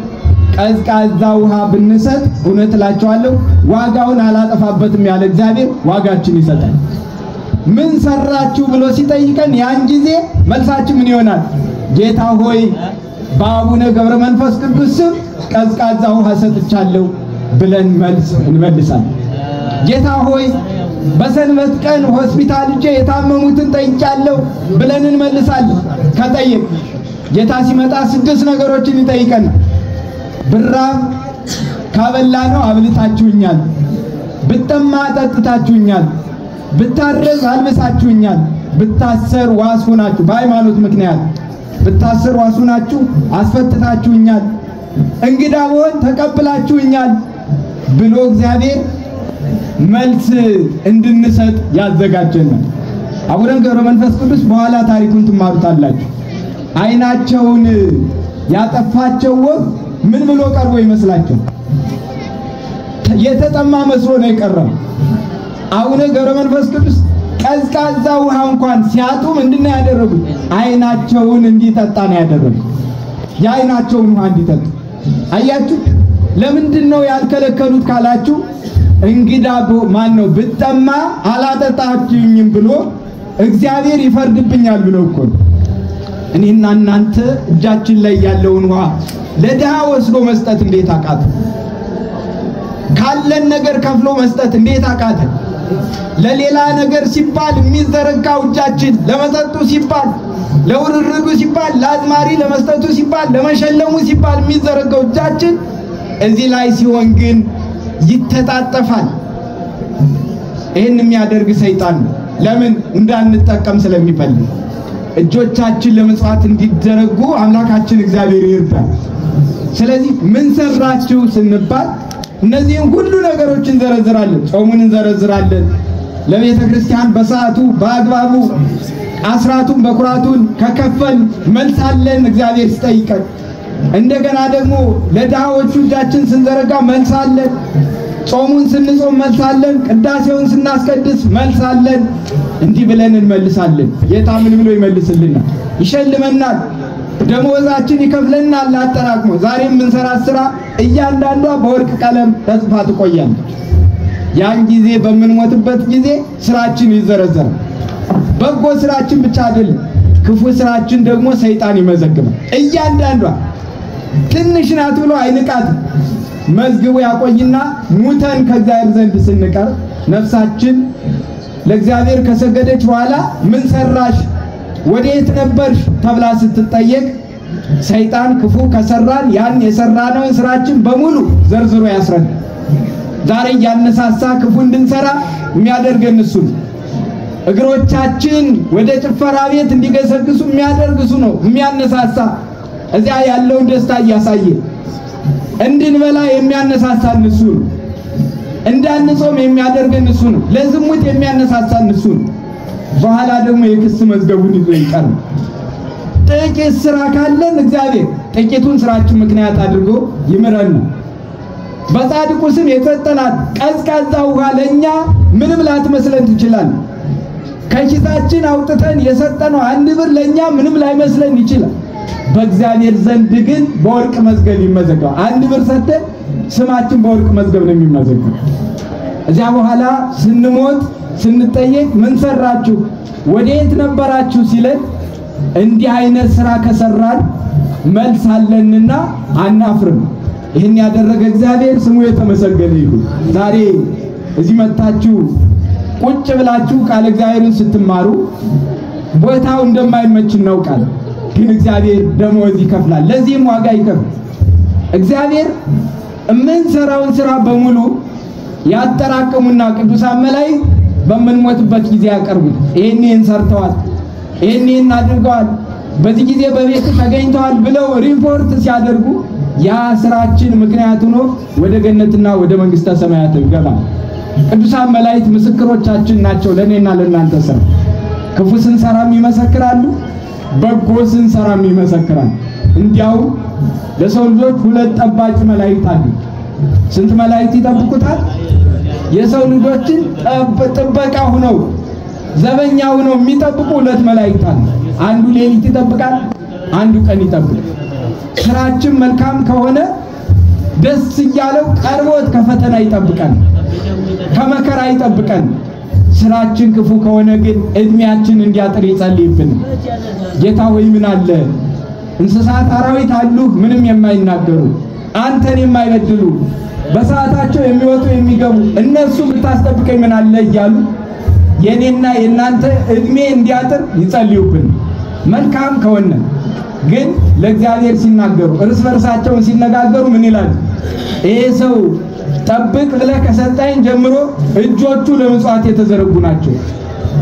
ቀዝቃዛ ውሃ ብንሰጥ እውነትላችኋለሁ ዋጋውን አላጠፋበትም ያለ እግዚአብሔር ዋጋችን ይሰጣል ምን ሰራችሁ ብሎ ሲጠይቀን ያን ጊዜ መልሳችን ምን ይሆናል ጌታ ሆይ በአቡነ ገብረ መንፈስ ቅዱስ ስም ቀዝቃዛ ውሃ ሰጥቻለሁ ብለን መልስ እንመልሳለን ጌታ ሆይ በሰንበት ቀን ሆስፒታል እጄ የታመሙትን ጠይቄያለሁ ብለን እንመልሳለን ከጠየቅ ጌታ ሲመጣ 6 ነገሮችን ይጠይቀናል ብራብ ካበላነው አብልታችሁኛል ብጠማ ጠጥታችሁኛል ብታረዝ አልበሳችሁኛል ብታሰር ዋስ ሆናችሁ በሃይማኖት ምክንያት ብታሰር ዋስ ሆናችሁ አስፈትታችሁኛል እንግዳ ሆን ተቀብላችሁኛል ብሎ እግዚአብሔር መልስ እንድንሰጥ ያዘጋጀናል አቡነ ገብረ መንፈስ ቅዱስ በኋላ ታሪኩን ትማሩታላችሁ አይናቸውን ያጠፋቸው ወፍ ምን ብሎ ቀርቦ ይመስላችሁ የተጠማ መስሎ ነው የቀረው አቡነ ገብረ መንፈስ ቅዱስ ቀዝቃዛ ውሃ እንኳን ሲያጡ ምንድነው ያደረጉት አይናቸውን እንዲጠጣ ነው ያደረጉት የአይናቸውን ውሃ እንዲጠጡ አያችሁ ለምንድነው ያልከለከሉት ካላችሁ እንግዳ ማን ነው ብጠማ አላጠጣችሁኝም ብሎ እግዚአብሔር ይፈርድብኛል ብሎ እኮ እኔና እናንተ እጃችን ላይ ያለውን ውሃ ለድሃ ወስዶ መስጠት እንዴት አቃተ ካለን ነገር ከፍሎ መስጠት እንዴት አቃተ ለሌላ ነገር ሲባል የሚዘረጋው እጃችን ለመጠጡ ሲባል ለውርርዱ ሲባል ለአዝማሪ ለመስጠቱ ሲባል ለመሸለሙ ሲባል የሚዘረጋው እጃችን እዚህ ላይ ሲሆን ግን ይተጣጠፋል ይሄን የሚያደርግ ሰይጣን ለምን እንዳንጠቀም ስለሚፈልግ እጆቻችን ለመጽዋት እንዲደረጉ አምላካችን እግዚአብሔር ይርዳል ስለዚህ ምን ሰራችሁ ስንባል እነዚህን ሁሉ ነገሮችን እንዘረዝራለን ጾሙን እንዘረዝራለን ለቤተ ክርስቲያን በሰዓቱ በአግባቡ አስራቱን በኩራቱን ከከፈል መልሳለን እግዚአብሔር ሲጠይቀን እንደገና ደግሞ ለዳዎቹ እጃችን ስንዘረጋ መልሳለን ጾሙን ስንጾም መልሳለን ቅዳሴውን ስናስቀድስ መልሳለን እንዲህ ብለን እንመልሳለን ጌታ ምን ብሎ ይመልስልናል ይሸልመናል ደሞዛችን ይከፍለናል አጠራቅሞ ዛሬም ምንሰራት ስራ እያንዳንዷ በወርቅ ቀለም ተጽፋ ትቆያለች ያን ጊዜ በመንሞትበት ጊዜ ስራችን ይዘረዘራል በጎ ስራችን ብቻ አይደለም ክፉ ስራችን ደግሞ ሰይጣን ይመዘግባል እያንዳንዷ ትንሽ ናት ብሎ አይንቃት መዝግቡ ያቆይና ሙተን ከእግዚአብሔር ዘንድ ስንቀር ነፍሳችን ለእግዚአብሔር ከሰገደች በኋላ ምን ሰራሽ ወዴት ነበርሽ ተብላ ስትጠየቅ ሰይጣን ክፉ ከሰራን ያን የሰራነውን ስራችን በሙሉ ዘርዝሮ ያስረዳል ዛሬ ያነሳሳ ክፉ እንድንሰራ የሚያደርገን እሱ ነው እግሮቻችን ወደ ጭፈራ ቤት እንዲገሰግሱ የሚያደርግ እሱ ነው የሚያነሳሳ እዚያ ያለውን ደስታ ያሳየ እንድንበላ የሚያነሳሳን እሱ ነው እንዳንጾም የሚያደርገን እሱ ነው ለዝሙት የሚያነሳሳን እሱ ነው በኋላ ደግሞ የክስ መዝገቡን ይዞ ይቀር ጥቂት ስራ ካለን እግዚአብሔር ጥቂቱን ስራችን ምክንያት አድርጎ ይምረን። በጻድቁ ስም የሰጠናት ቀዝቃዛ ውሃ ለኛ ምንም ላትመስለን ትችላል። ከኪሳችን አውጥተን የሰጠነው 1 ብር ለኛ ምንም ላይመስለን ይችላል። በእግዚአብሔር ዘንድ ግን በወርቅ መዝገብ ይመዘገባል። 1 ብር ሰጠን ስማችን በወርቅ መዝገብ ነው የሚመዘገበው። እዚያ በኋላ ስንሞት ስንጠየቅ ምን ሰራችሁ ወዴት ነበራችሁ ሲለን እንዲህ አይነት ስራ ከሰራን መልስ አለንና አናፍርም። ይሄን ያደረገ እግዚአብሔር ስሙ የተመሰገነ ይሁን። ዛሬ እዚህ መጣችሁ ቁጭ ብላችሁ ቃል እግዚአብሔርን ስትማሩ ቦታው እንደማይመች እናውቃለን። ግን እግዚአብሔር ደሞዝ ይከፍላል፣ ለዚህም ዋጋ ይከፍላል። እግዚአብሔር የምንሰራውን ስራ በሙሉ ያጠራቅሙና ቅዱሳን መላእክት በምንሞትበት ጊዜ ያቀርቡት። ይሄን ሰርተዋል፣ ይሄን አድርገዋል፣ በዚህ ጊዜ በቤት ተገኝተዋል ብለው ሪፖርት ሲያደርጉ ያ ስራችን ምክንያት ሆኖ ወደ ገነትና ወደ መንግስተ ሰማያት እንገባለን። ቅዱሳን መላእክት ምስክሮቻችን ናቸው ለኔና ለእናንተ ስራ። ክፉ ስንሰራም ይመሰክራሉ፣ በጎ ስንሰራም ይመሰክራሉ። እንዲያው ለሰው ልጆች 2 ጠባቂ መላእክት አሉ። ስንት መላእክት ይጠብቁታል? የሰው ልጆችን ጥበቃ ሆነው ዘበኛ ሆነው የሚጠብቁ 2 መላእክት አሉ። አንዱ ሌሊት ይጠብቃል፣ አንዱ ቀን ይጠብቃል። ስራችን መልካም ከሆነ ደስ እያለው ቀርቦት ከፈተና ይጠብቃል፣ ከመከራ ይጠብቃል። ስራችን ክፉ ከሆነ ግን እድሜያችን እንዲያጥር ይጸልይብን። ጌታ ሆይ ምን አለ እንስሳት አራዊት አሉ ምንም የማይናገሩ አንተን የማይበድሉ በሰዓታቸው የሚወጡ የሚገቡ እነሱ ብታስጠብቀኝ ምን አለ እያሉ የኔና የናንተ እድሜ እንዲያጥር ይጸልዩብን። መልካም ከሆነ ግን ለእግዚአብሔር ሲናገሩ እርስ በርሳቸው ሲነጋገሩ ምን ይላል? ይሄ ሰው ጠብቅ ብለህ ከሰጠኝ ጀምሮ እጆቹ ለምጽዋት የተዘረጉ ናቸው፣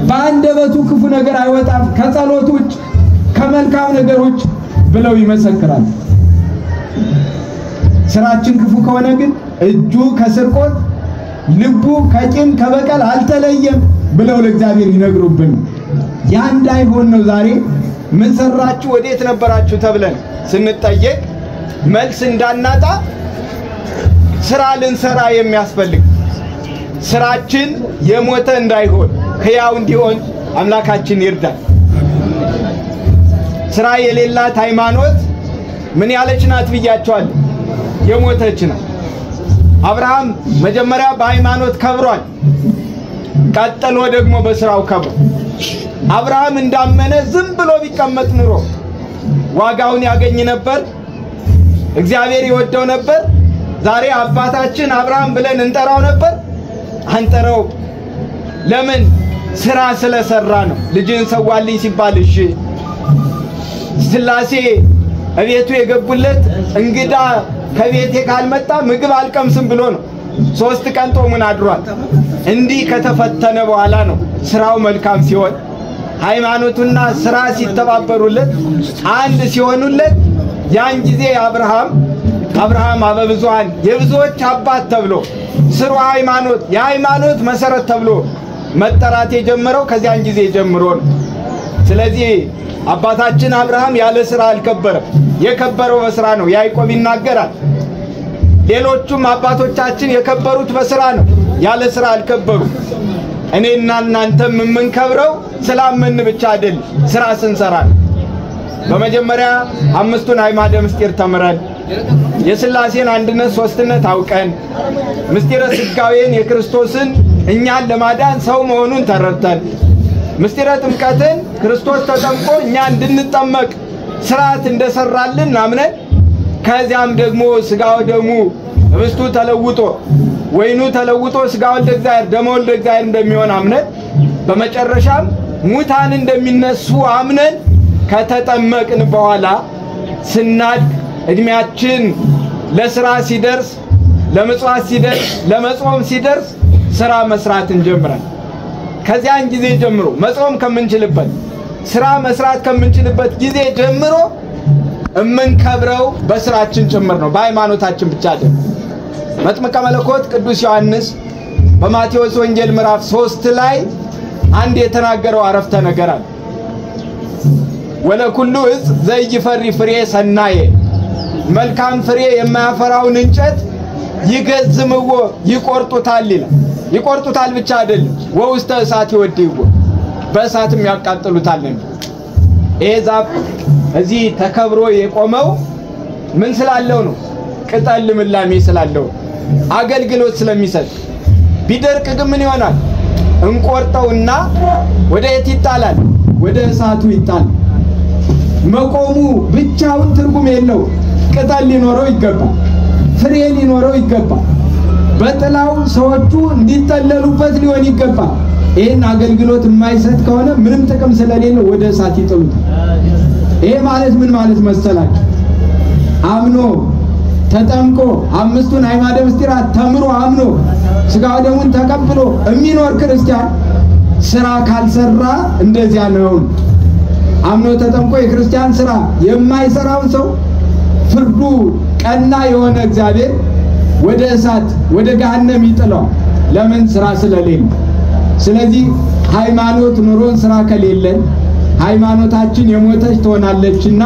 በአንደበቱ ክፉ ነገር አይወጣም ከጸሎት ውጭ ከመልካም ነገር ውጭ ብለው ይመሰክራሉ። ስራችን ክፉ ከሆነ ግን እጁ ከስርቆት ልቡ ከቂም ከበቀል አልተለየም ብለው ለእግዚአብሔር ይነግሩብን። ያ እንዳይሆን ነው ዛሬ ምን ሰራችሁ ወዴት ነበራችሁ ተብለን ስንጠየቅ መልስ እንዳናጣ ስራ ልንሰራ የሚያስፈልግ ስራችን የሞተ እንዳይሆን ሕያው እንዲሆን አምላካችን ይርዳል። ስራ የሌላት ሃይማኖት ምን ያለች ናት ብያቸዋለሁ? የሞተች ናት። አብርሃም መጀመሪያ በሃይማኖት ከብሯል፣ ቀጥሎ ደግሞ በስራው ከብሯል። አብርሃም እንዳመነ ዝም ብሎ ቢቀመጥ ኑሮ ዋጋውን ያገኝ ነበር፣ እግዚአብሔር ይወደው ነበር። ዛሬ አባታችን አብርሃም ብለን እንጠራው ነበር? አንጠራው። ለምን? ስራ ስለሰራ ነው። ልጅን ሰዋልኝ ሲባል እሺ፣ ስላሴ እቤቱ የገቡለት እንግዳ ከቤቴ ካልመጣ ምግብ አልቀምስም ብሎ ነው 3 ቀን ጦሙን አድሯል። እንዲህ ከተፈተነ በኋላ ነው ስራው መልካም ሲሆን ሃይማኖቱና ስራ ሲተባበሩለት አንድ ሲሆኑለት ያን ጊዜ አብርሃም አበብዙሃን የብዙዎች አባት ተብሎ ስሩ ሃይማኖት የሃይማኖት መሰረት ተብሎ መጠራት የጀመረው ከዚያን ጊዜ ጀምሮ ነው። ስለዚህ አባታችን አብርሃም ያለ ስራ አልከበረም፣ የከበረው በስራ ነው። ያዕቆብ ይናገራል። ሌሎቹም አባቶቻችን የከበሩት በስራ ነው፣ ያለ ስራ አልከበሩም። እኔና እናንተም የምንከብረው ስላመን ብቻ አይደል፣ ስራ ስንሰራ ነው። በመጀመሪያ 5ቱን አዕማደ ምስጢር ተምረን የሥላሴን አንድነት ሶስትነት አውቀን ምስጢረ ሥጋዌን የክርስቶስን እኛን ለማዳን ሰው መሆኑን ተረድተን ምስጢረ ጥምቀትን ክርስቶስ ተጠምቆ እኛ እንድንጠመቅ ስርዓት እንደሰራልን አምነን ከዚያም ደግሞ ሥጋው ደሙ ህብስቱ ተለውጦ ወይኑ ተለውጦ ሥጋው ወልደ እግዚአብሔር ደሙ ወልደ እግዚአብሔር እንደሚሆን አምነን በመጨረሻም ሙታን እንደሚነሱ አምነን ከተጠመቅን በኋላ ስናድግ እድሜያችን ለስራ ሲደርስ ለመጽዋት ሲደርስ ለመጾም ሲደርስ ስራ መስራት እንጀምራለን። ከዚያን ጊዜ ጀምሮ መጾም ከምንችልበት ስራ መስራት ከምንችልበት ጊዜ ጀምሮ እምንከብረው በስራችን ጭምር ነው፣ በሃይማኖታችን ብቻ አይደለም። መጥምቀ መለኮት ቅዱስ ዮሐንስ በማቴዎስ ወንጌል ምዕራፍ 3 ላይ አንድ የተናገረው አረፍተ ነገር አለ። ወለኩሉ ዕፅ ዘይፈሪ ፍሬ ሰናየ መልካም ፍሬ የማያፈራውን እንጨት ይገዝምዎ ይቆርጡታል ይላል። ይቆርጡታል ብቻ አይደለም ወውስተ እሳት ይወድይዎ በእሳትም ያቃጥሉታል። ይሄ ዛፍ እዚህ ተከብሮ የቆመው ምን ስላለው ነው? ቅጠል ልምላሜ ስላለው አገልግሎት ስለሚሰጥ። ቢደርቅ ግን ምን ይሆናል? እንቆርጠውና ወደ የት ይጣላል? ወደ እሳቱ ይጣላል። መቆሙ ብቻውን ትርጉም የለው። ቅጠል ሊኖረው ይገባል፣ ፍሬ ሊኖረው ይገባል፣ በጥላው ሰዎቹ እንዲጠለሉበት ሊሆን ይገባል። ይሄን አገልግሎት የማይሰጥ ከሆነ ምንም ጥቅም ስለሌለው ወደ እሳት ይጥሉታል። ይሄ ማለት ምን ማለት መሰላችሁ? አምኖ ተጠምቆ አምስቱን አዕማደ ምስጢራት ተምሮ አምኖ ሥጋው ደሙን ተቀብሎ የሚኖር ክርስቲያን ስራ ካልሰራ እንደዚያ ነው። አምኖ ተጠምቆ የክርስቲያን ስራ የማይሰራውን ሰው ፍርዱ ቀና የሆነ እግዚአብሔር ወደ እሳት ወደ ገሃነም ይጥለዋል። ለምን? ስራ ስለሌለ። ስለዚህ ሃይማኖት ኑሮን ስራ ከሌለን ሃይማኖታችን የሞተች ትሆናለችና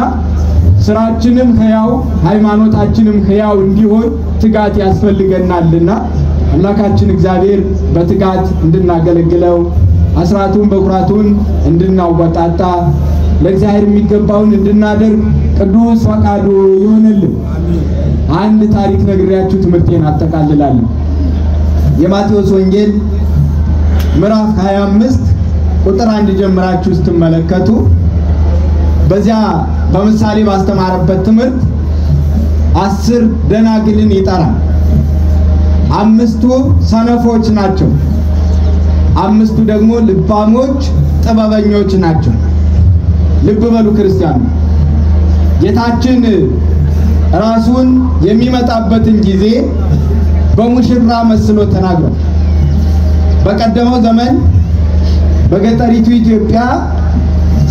ስራችንም ሕያው ሃይማኖታችንም ሕያው እንዲሆን ትጋት ያስፈልገናልና አምላካችን እግዚአብሔር በትጋት እንድናገለግለው አስራቱን በኩራቱን እንድናወጣጣ ለእግዚአብሔር የሚገባውን እንድናደርግ ቅዱስ ፈቃዱ ይሁንልን። አንድ ታሪክ ነግሬያችሁ ትምህርቴን አጠቃልላለሁ። የማቴዎስ ወንጌል ምዕራፍ 25 ቁጥር 1 ጀምራችሁ ስትመለከቱ በዚያ በምሳሌ ባስተማረበት ትምህርት 10 ደናግልን ይጠራል። 5ቱ ሰነፎች ናቸው፣ 5ቱ ደግሞ ልባሞች ጥበበኞች ናቸው። ልብ በሉ ክርስቲያኑ። ጌታችን ራሱን የሚመጣበትን ጊዜ በሙሽራ መስሎ ተናግሯል። በቀደመው ዘመን በገጠሪቱ ኢትዮጵያ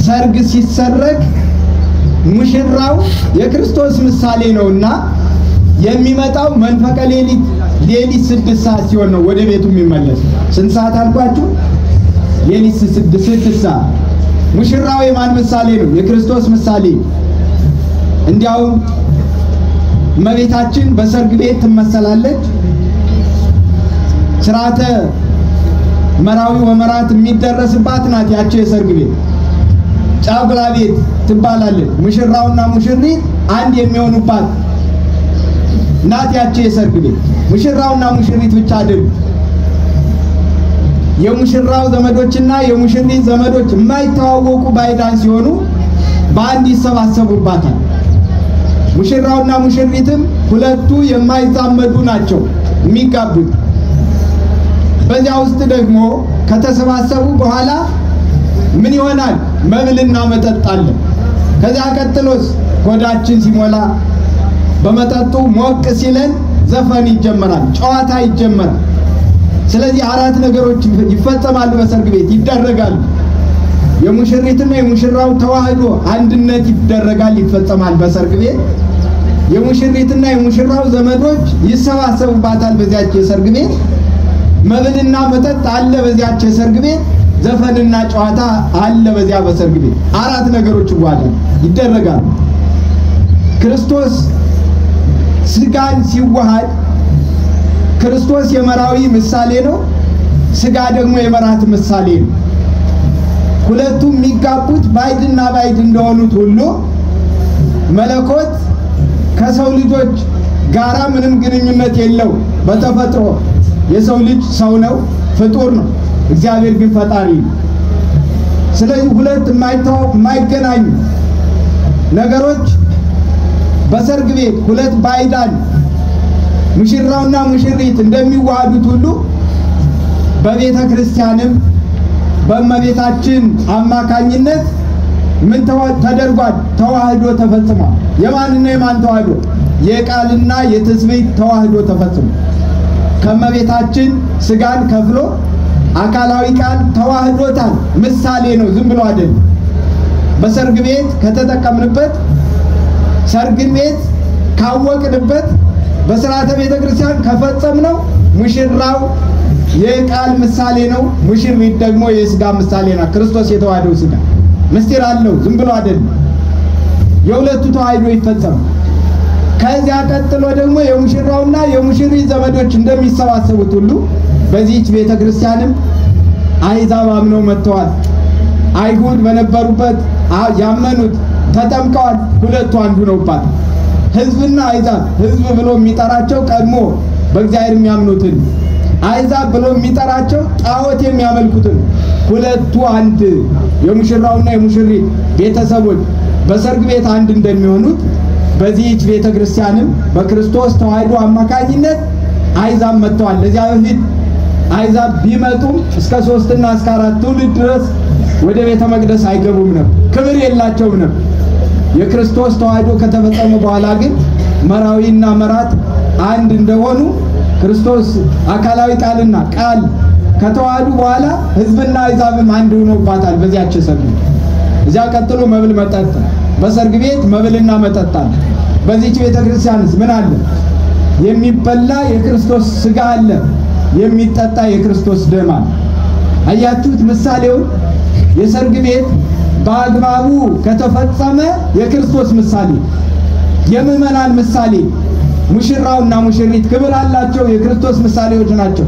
ሰርግ ሲሰረግ ሙሽራው የክርስቶስ ምሳሌ ነውና የሚመጣው መንፈቀ ሌሊት 6 ሰዓት ሲሆን ነው ወደ ቤቱ የሚመለስ። ስንት ሰዓት አልኳችሁ? ሌሊት 6 ሰዓት። ሙሽራው የማን ምሳሌ ነው? የክርስቶስ ምሳሌ። እንዲያውም እመቤታችን በሰርግ ቤት ትመሰላለች። ስርዓተ መራዊ ወመራት የሚደረስባት ናት ያቺ የሰርግ ቤት። ጫጉላ ቤት ትባላለች። ሙሽራውና ሙሽሪት አንድ የሚሆኑባት ናት ያቺ የሰርግ ቤት። ሙሽራውና ሙሽሪት ብቻ አይደሉም። የሙሽራው ዘመዶችና የሙሽሪት ዘመዶች የማይተዋወቁ ባይዳን ሲሆኑ በአንድ ይሰባሰቡባታል። ሙሽራውና ሙሽሪትም ሁለቱ የማይዛመዱ ናቸው የሚጋቡት። በዚያ ውስጥ ደግሞ ከተሰባሰቡ በኋላ ምን ይሆናል? መብልና መጠጥ አለ። ከዚያ ቀጥሎስ ሆዳችን ሲሞላ በመጠጡ ሞቅ ሲለን ዘፈን ይጀመራል፣ ጨዋታ ይጀመራል። ስለዚህ 4 ነገሮች ይፈጸማሉ፣ በሰርግ ቤት ይደረጋሉ። የሙሽሪትና የሙሽራው ተዋህዶ አንድነት ይደረጋል፣ ይፈጸማል በሰርግ ቤት። የሙሽሪትና የሙሽራው ዘመዶች ይሰባሰቡባታል በዚያች የሰርግ ቤት። መብልና መጠጥ አለ በዚያች የሰርግ ቤት። ዘፈንና ጨዋታ አለ በዚያ በሰርግ ቤት። 4 ነገሮች ይደረጋሉ። ክርስቶስ ስጋን ሲዋሃድ ክርስቶስ የመራዊ ምሳሌ ነው፣ ስጋ ደግሞ የመራት ምሳሌ ነው። ሁለቱም የሚጋቡት ባይድና ባይድ እንደሆኑት ሁሉ መለኮት ከሰው ልጆች ጋራ ምንም ግንኙነት የለው። በተፈጥሮ የሰው ልጅ ሰው ነው፣ ፍጡር ነው። እግዚአብሔር ግን ፈጣሪ ነው። ስለዚህ ሁለት የማይገናኙ ነገሮች በሰርግ ቤት ሁለት ባይዳን ሙሽራውና ሙሽሪት እንደሚዋሃዱት ሁሉ በቤተ ክርስቲያንም በእመቤታችን አማካኝነት ምን ተደርጓል? ተዋህዶ ተፈጽሟል። የማንና የማን ተዋህዶ? የቃልና የትስብእት ተዋህዶ ተፈጽሟል። ከእመቤታችን ስጋን ከፍሎ አካላዊ ቃል ተዋህዶታል። ምሳሌ ነው፣ ዝም ብሎ አይደለም። በሰርግ ቤት ከተጠቀምንበት፣ ሰርግ ቤት ካወቅንበት፣ በሥርዓተ ቤተ ክርስቲያን ከፈጸምነው ሙሽራው የቃል ምሳሌ ነው፣ ሙሽሪት ደግሞ የስጋ ምሳሌ ናት። ክርስቶስ የተዋህደው ስጋ ምስጢር አለው፣ ዝም ብሎ አይደለም። የሁለቱ ተዋህዶ ይፈጸማል። ከዚያ ቀጥሎ ደግሞ የሙሽራውና የሙሽሪት ዘመዶች እንደሚሰባሰቡት ሁሉ በዚህች ቤተክርስቲያንም አይዛብ አምነው መጥተዋል። አይሁድ በነበሩበት ያመኑት ተጠምቀዋል። ሁለቱ አንዱ ነውባት። ሕዝብና አይዛብ ሕዝብ ብሎ የሚጠራቸው ቀድሞ በእግዚአብሔር የሚያምኑትን፣ አይዛብ ብሎ የሚጠራቸው ጣዖት የሚያመልኩትን ሁለቱ አንድ የሙሽራውና የሙሽሪት ቤተሰቦች በሰርግ ቤት አንድ እንደሚሆኑት በዚህች ቤተክርስቲያንም በክርስቶስ ተዋሕዶ አማካኝነት አይዛብ መጥተዋል። ለዚያ በፊት አይዛብ ቢመጡም እስከ 3 እና እስከ 4 ትውልድ ድረስ ወደ ቤተ መቅደስ አይገቡም ነበር፣ ክብር የላቸውም ነበር። የክርስቶስ ተዋሕዶ ከተፈጸመ በኋላ ግን መራዊና መራት አንድ እንደሆኑ ክርስቶስ አካላዊ ቃልና ቃል ከተዋሕዱ በኋላ ሕዝብና አይዛብም አንድ ሆኖባታል። በዚያች ሰርግ እዚያ ቀጥሎ መብል መጠጥ፣ በሰርግ ቤት መብልና መጠጥ አለ። በዚህች ቤተክርስቲያንስ ምን አለ? የሚበላ የክርስቶስ ሥጋ አለ፣ የሚጠጣ የክርስቶስ ደም አለ። አያችሁት ምሳሌውን? የሰርግ ቤት በአግባቡ ከተፈጸመ የክርስቶስ ምሳሌ፣ የምእመናን ምሳሌ፣ ሙሽራውና ሙሽሪት ክብር አላቸው፣ የክርስቶስ ምሳሌዎች ናቸው።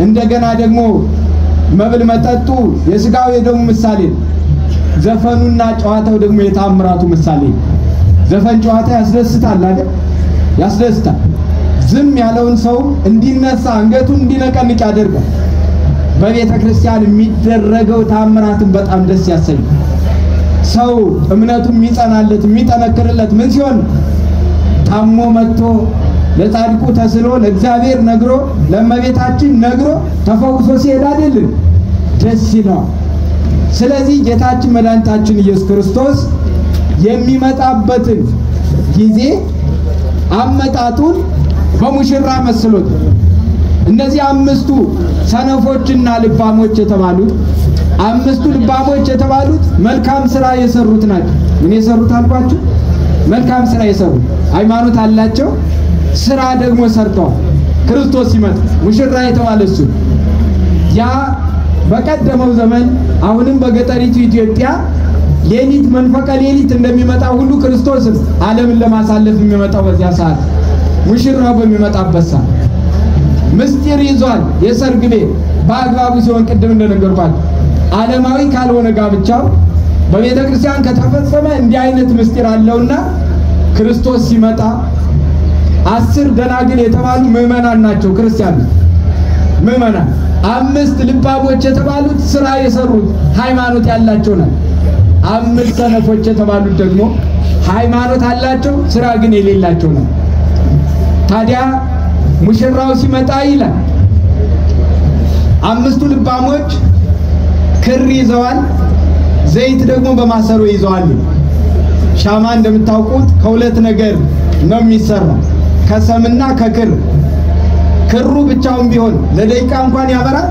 እንደገና ደግሞ መብል መጠጡ የሥጋው የደሙ ምሳሌ፣ ዘፈኑና ጨዋታው ደግሞ የታምራቱ ምሳሌ። ዘፈን ጨዋታ ያስደስታል አይደል? ያስደስታል። ዝም ያለውን ሰው እንዲነሳ አንገቱን እንዲነቀንቅ ያደርጋል። በቤተ ክርስቲያን የሚደረገው ታምራትን በጣም ደስ ያሰኛል። ሰው እምነቱ የሚጸናለት የሚጠነክርለት ምን ሲሆን? ታሞ መጥቶ ለጻድቁ ተስሎ ለእግዚአብሔር ነግሮ ለእመቤታችን ነግሮ ተፈውሶ ሲሄድ አይደል? ደስ ይለዋል። ስለዚህ ጌታችን መድኃኒታችን ኢየሱስ ክርስቶስ የሚመጣበትን ጊዜ አመጣጡን በሙሽራ መስሎት እነዚህ አምስቱ ሰነፎችና ልባሞች የተባሉት አምስቱ ልባሞች የተባሉት መልካም ሥራ የሰሩት ናቸው። ምን የሰሩት አልኳችሁ? መልካም ሥራ የሰሩት ሃይማኖት አላቸው፣ ሥራ ደግሞ ሰርተዋል። ክርስቶስ ሲመጣ ሙሽራ የተባለ እሱ ያ በቀደመው ዘመን አሁንም በገጠሪቱ ኢትዮጵያ ሌሊት መንፈቀ ሌሊት እንደሚመጣ ሁሉ ክርስቶስ ዓለምን ለማሳለፍ የሚመጣው በዚያ ሰዓት ሙሽራው በሚመጣበት ሰዓት ምስጢር ይዟል። የሰርግ ቤት በአግባቡ ሲሆን ቅድም እንደነገርኳችሁ ዓለማዊ ካልሆነ ጋብቻው በቤተ ክርስቲያን ከተፈጸመ እንዲህ አይነት ምስጢር አለውና ክርስቶስ ሲመጣ 10 ደናግል የተባሉ ምእመናን ናቸው ክርስቲያኖች። ምእመናን 5 ልባሞች የተባሉት ሥራ የሰሩት ሃይማኖት ያላቸው ናቸው። 5 ሰነፎች የተባሉት ደግሞ ሃይማኖት አላቸው፣ ሥራ ግን የሌላቸው ናቸው። ታዲያ ሙሽራው ሲመጣ ይላል 5ቱ ልባሞች ክር ይዘዋል፣ ዘይት ደግሞ በማሰሮ ይዘዋል። ሻማ እንደምታውቁት ከሁለት ነገር ነው የሚሰራው፣ ከሰምና ከክር። ክሩ ብቻውን ቢሆን ለደቂቃ እንኳን ያበራል፣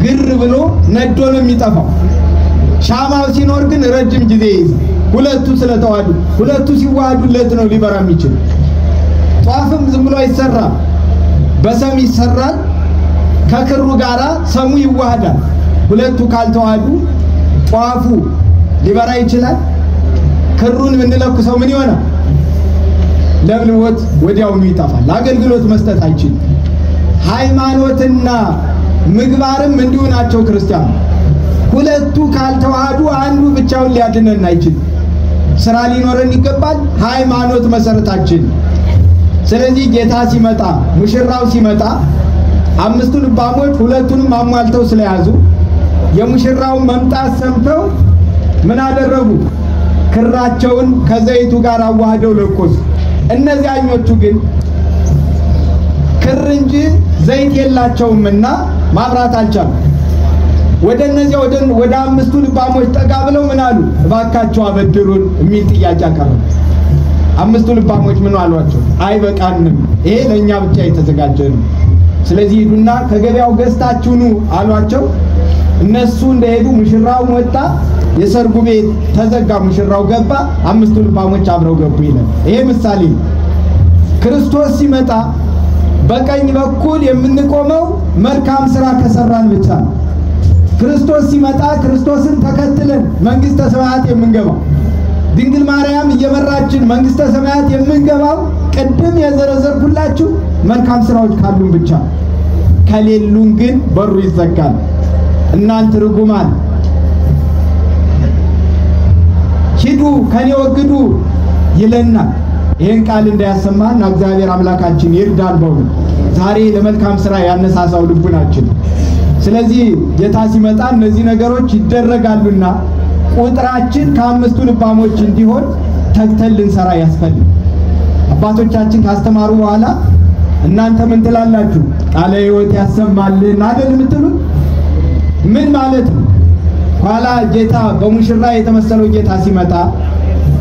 ግር ብሎ ነዶ ነው የሚጠፋው። ሻማው ሲኖር ግን ረጅም ጊዜ ይይዛል። ሁለቱ ስለተዋዱ፣ ሁለቱ ሲዋሃዱለት ነው ሊበራ የሚችል። ጧፍም ዝም ብሎ አይሰራም፣ በሰም ይሰራል። ከክሩ ጋራ ሰሙ ይዋሃዳል። ሁለቱ ካልተዋዱ ጧፉ ሊበራ ይችላል? ክሩን ብንለኩሰው ምን ይሆናል? ለብልቦት ወዲያውኑ ይጠፋል። አገልግሎት መስጠት አይችልም። ሃይማኖትና ምግባርም እንዲሁ ናቸው ክርስቲያኑ። ሁለቱ ካልተዋሃዱ አንዱ ብቻውን ሊያድነን አይችልም። ሥራ ሊኖረን ይገባል። ሃይማኖት መሰረታችን። ስለዚህ ጌታ ሲመጣ ሙሽራው ሲመጣ 5ቱ ልባሞች ሁለቱንም አሟልተው ስለያዙ የሙሽራውን መምጣት ሰምተው ምን አደረጉ? ክራቸውን ከዘይቱ ጋር አዋህደው ለኮሱ። እነዚያኞቹ ግን ክር እንጂ ዘይት የላቸውምና ማብራት አልቻሉም። ወደ እነዚያ ወደ 5ቱ ልባሞች ጠጋ ብለው ምን አሉ? እባካቸው አበድሩን የሚል ጥያቄ አቀረቡ። 5ቱ ልባሞች ምን አሏቸው? አይበቃንም፣ ይሄ ለኛ ብቻ የተዘጋጀ ነው። ስለዚህ ሂዱና ከገበያው ገዝታችሁ ኑ አሏቸው። እነሱ እንደሄዱ ሙሽራው ወጣ፣ የሰርጉ ቤት ተዘጋ፣ ሙሽራው ገባ፣ 5ቱ ልባሞች አብረው ገቡ ይላል። ይሄ ምሳሌ ክርስቶስ ሲመጣ በቀኝ በኩል የምንቆመው መልካም ሥራ ከሰራን ብቻ ነው። ክርስቶስ ሲመጣ ክርስቶስን ተከትለን መንግሥተ ሰማያት የምንገባው ድንግል ማርያም እየመራችን መንግስተ ሰማያት የምንገባው ቅድም የዘረዘርኩላችሁ መልካም ስራዎች ካሉን ብቻ ከሌሉን ግን በሩ ይዘጋል። እናንተ ርጉማን ሂዱ ከኔ ወግዱ ይለናል። ይሄን ቃል እንዳያሰማን እግዚአብሔር አምላካችን ይርዳን። በእውነት ዛሬ ለመልካም ስራ ያነሳሳው ልቡናችን። ስለዚህ ጌታ ሲመጣ እነዚህ ነገሮች ይደረጋሉና ቁጥራችን ከአምስቱ ልባሞች እንዲሆን ተግተን ልንሰራ ያስፈልጋል። አባቶቻችን ካስተማሩ በኋላ እናንተ ምን ትላላችሁ? ቃለ ሕይወት ያሰማልን አይደል የምትሉ? ምን ማለት ነው? ኋላ ጌታ በሙሽራ የተመሰለው ጌታ ሲመጣ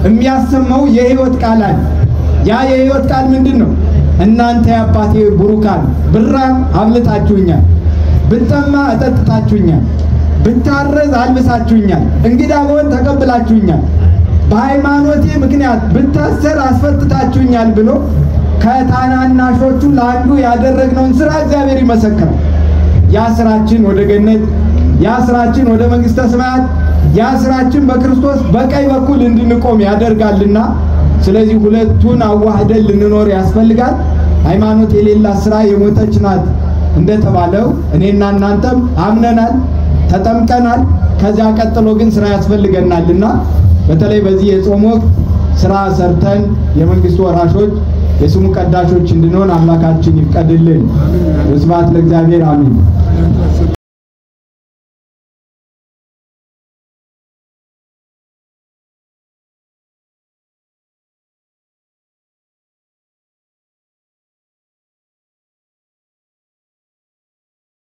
የሚያሰማው የሕይወት ቃል አለ። ያ የሕይወት ቃል ምንድነው? እናንተ የአባቴ ቡሩካን ብራብ አብልታችሁኛል፣ ብጠማ አጠጥታችሁኛል፣ ብታረዝ አልብሳችሁኛል፣ እንግዳ ብሆን ተቀብላችሁኛል፣ በሃይማኖቴ ምክንያት ብታሰር አስፈትታችሁኛል ብሎ ከታናናሾቹ ለአንዱ ያደረግነውን ስራ እግዚአብሔር ይመሰክራል። ያ ስራችን ወደ ገነት፣ ያ ስራችን ወደ መንግስተ ሰማያት፣ ያ ስራችን በክርስቶስ በቀኝ በኩል እንድንቆም ያደርጋልና ስለዚህ ሁለቱን አዋህደን ልንኖር ያስፈልጋል። ሃይማኖት የሌላት ስራ የሞተች ናት እንደተባለው እኔና እናንተም አምነናል፣ ተጠምቀናል። ከዚያ ቀጥሎ ግን ስራ ያስፈልገናልና በተለይ በዚህ የጾም ወቅት ስራ ሰርተን የመንግስቱ ወራሾች የስሙ ቀዳሾች እንድንሆን አምላካችን ይፍቀድልን። ወስብሐት ለእግዚአብሔር አሜን።